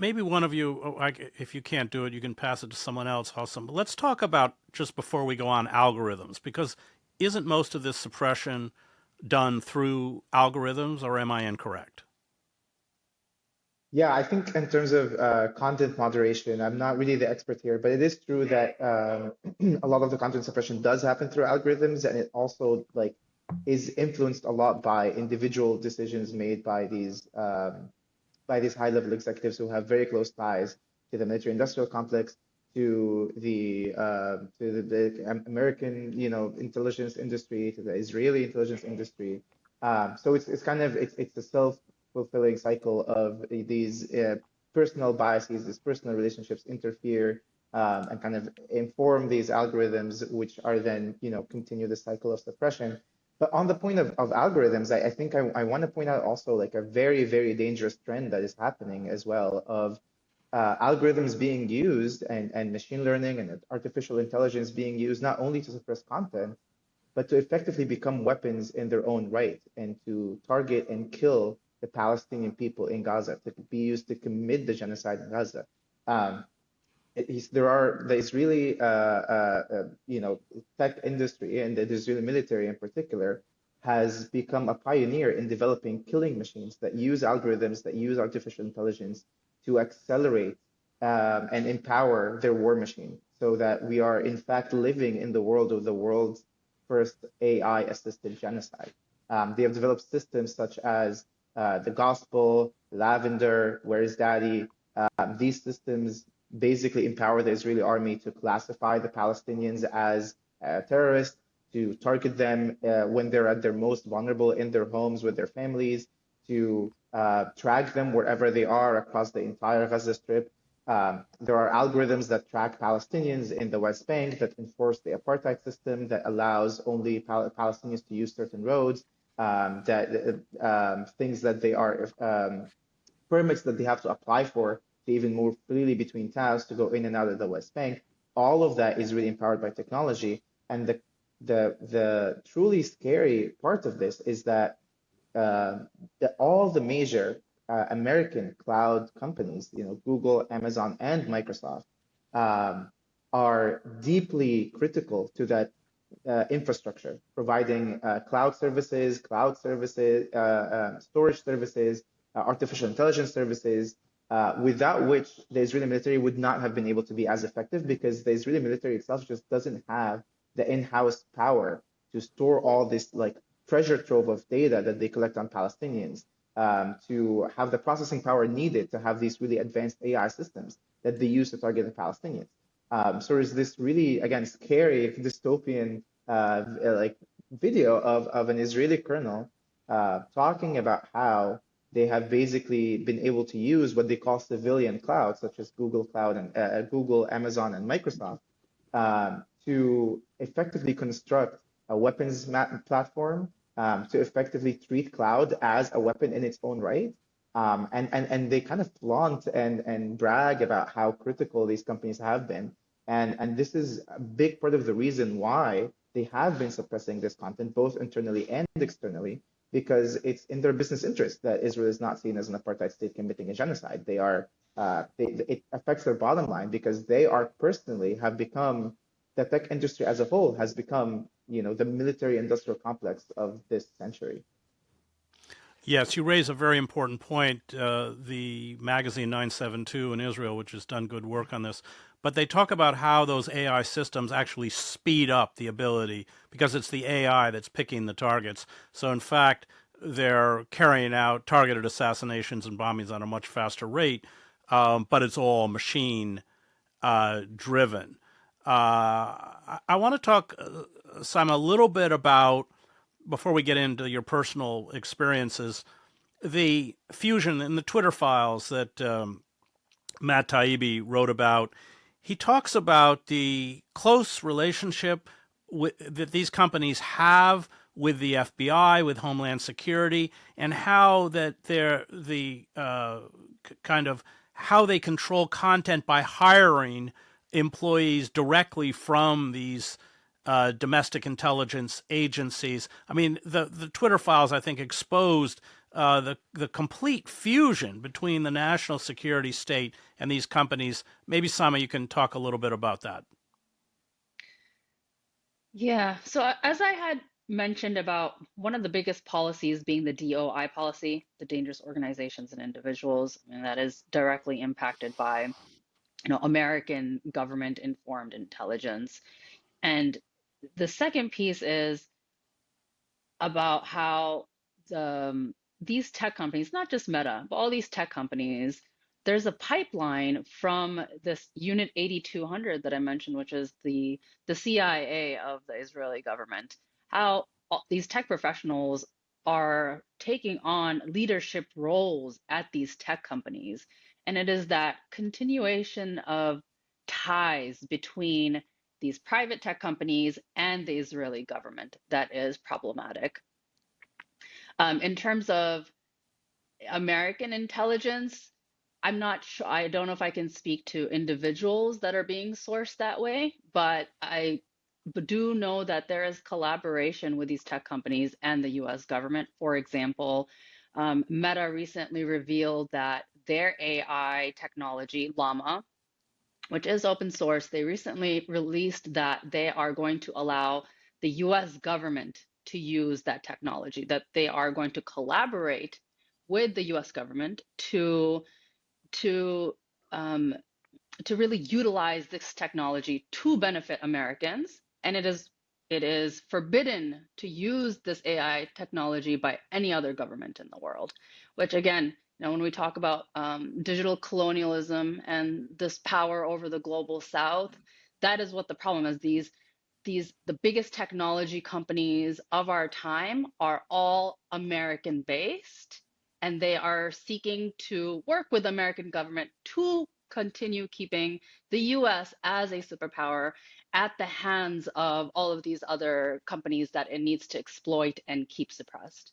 maybe one of you, if you can't do it, you can pass it to someone else. Awesome. But let's talk about, just before we go on, algorithms, because isn't most of this suppression done through algorithms, or am I incorrect? Yeah, I think in terms of content moderation, I'm not really the expert here, but it is true that a lot of the content suppression does happen through algorithms, and it also like is influenced a lot by individual decisions made by these high-level executives who have very close ties to the military-industrial complex, to the American, intelligence industry, to the Israeli intelligence industry. So it's kind of it's a self-fulfilling cycle of these personal biases, these personal relationships interfere and kind of inform these algorithms, which are then continue the cycle of suppression. But on the point of algorithms, I think I want to point out also like a very, very dangerous trend that is happening as well of algorithms being used and machine learning and artificial intelligence being used not only to suppress content, but to effectively become weapons in their own right and to target and kill the Palestinian people in Gaza, to be used to commit the genocide in Gaza. Um, there are the Israeli tech industry and the Israeli military in particular has become a pioneer in developing killing machines that use algorithms that use artificial intelligence to accelerate and empower their war machine so that we are in fact living in the world of the world's first AI assisted genocide. They have developed systems such as the Gospel, Lavender, Where is Daddy? These systems basically empower the Israeli army to classify the Palestinians as terrorists, to target them when they're at their most vulnerable in their homes with their families, to track them wherever they are across the entire Gaza Strip. There are algorithms that track Palestinians in the West Bank that enforce the apartheid system that allows only Palestinians to use certain roads, things that they are permits that they have to apply for to even move freely between towns to go in and out of the West Bank. All of that is really empowered by technology. And the truly scary part of this is that all the major American cloud companies, Google, Amazon, and Microsoft, um, are deeply critical to that infrastructure, providing cloud services, storage services, artificial intelligence services, without which the Israeli military would not have been able to be as effective because the Israeli military itself just doesn't have the in-house power to store all this like treasure trove of data that they collect on Palestinians, to have the processing power needed to have these really advanced AI systems that they use to target the Palestinians. So there's this really, again, scary dystopian like video of an Israeli colonel talking about how they have basically been able to use what they call civilian clouds, such as Google Cloud and Google, Amazon, and Microsoft, to effectively construct a weapons platform to effectively treat cloud as a weapon in its own right. And they kind of flaunt and brag about how critical these companies have been. And this is a big part of the reason why they have been suppressing this content, both internally and externally, because it's in their business interest that Israel is not seen as an apartheid state committing a genocide. It affects their bottom line because they are personally have become the tech industry as a whole has become, the military industrial complex of this century. Yes, you raise a very important point. The magazine 972 in Israel, which has done good work on this, but they talk about how those AI systems actually speed up the ability because it's the AI that's picking the targets. So, in fact, they're carrying out targeted assassinations and bombings on a much faster rate, but it's all machine driven. I want to talk, Simon, a little bit about, before we get into your personal experiences, the fusion in the Twitter files that Matt Taibbi wrote about. He talks about the close relationship that these companies have with the FBI, with Homeland Security, and how that they're the kind of how they control content by hiring employees directly from these domestic intelligence agencies. I mean, the Twitter files, I think, exposed the complete fusion between the national security state and these companies. Maybe, Simon, you can talk a little bit about that. Yeah. So as I had mentioned about one of the biggest policies being the DOI policy, the dangerous organizations and individuals, and that is directly impacted by, American government informed intelligence. And the second piece is about how these tech companies, not just Meta, but all these tech companies, there's a pipeline from this Unit 8200 that I mentioned, which is the CIA of the Israeli government, how these tech professionals are taking on leadership roles at these tech companies. And it is that continuation of ties between these private tech companies and the Israeli government that is problematic. In terms of American intelligence, I'm not sure, I don't know if I can speak to individuals that are being sourced that way, but I do know that there is collaboration with these tech companies and the US government. For example, Meta recently revealed that their AI technology, Llama, which is open source, they recently released that they are going to allow the US government to use that technology, that they are going to collaborate with the US government to um, to really utilize this technology to benefit Americans. And it is forbidden to use this AI technology by any other government in the world, which again, when we talk about digital colonialism and this power over the global South, that is what the problem is. The biggest technology companies of our time are all American based, and they are seeking to work with the American government to continue keeping the US as a superpower at the hands of all of these other companies that it needs to exploit and keep suppressed.